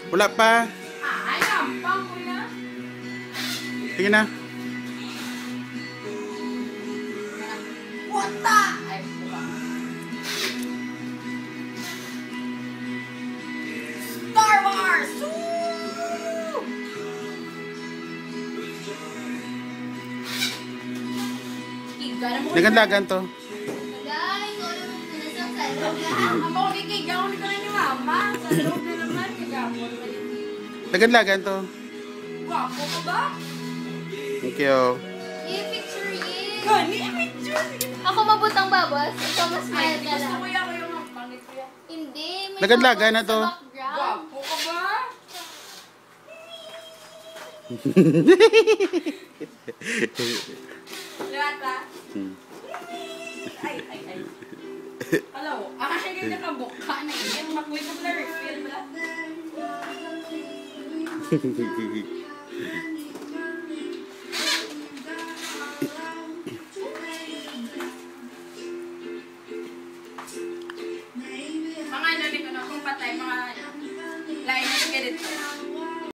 Wala pa. Ay, gampang ko na. Tingin na. Puta! Ay, buka. Star Wars! Woo! Kiga na mo. Nagandlagan to. Guys, wala mo pinasang sa loob. Ang bako kikiga ko nito na ni Mama. Sa loob na naman. Kagapon. Nagandlagan to. Gwapo ka ba? Thank you. I-picture it. Gani, picture. Ako mabutang babas. Ikaw mas Ay, smile ka gusto lang. ko yan ko yung pangit ko yan. Hindi. May Nagandlagan na babas to. sa background. Gwapo ka ba? Lahat ba? Ay. Hello. Ay, ganyan ka buka na yan. Makulit mo na refill ba? Mga ano ko na kung patay, mga lain na ganito.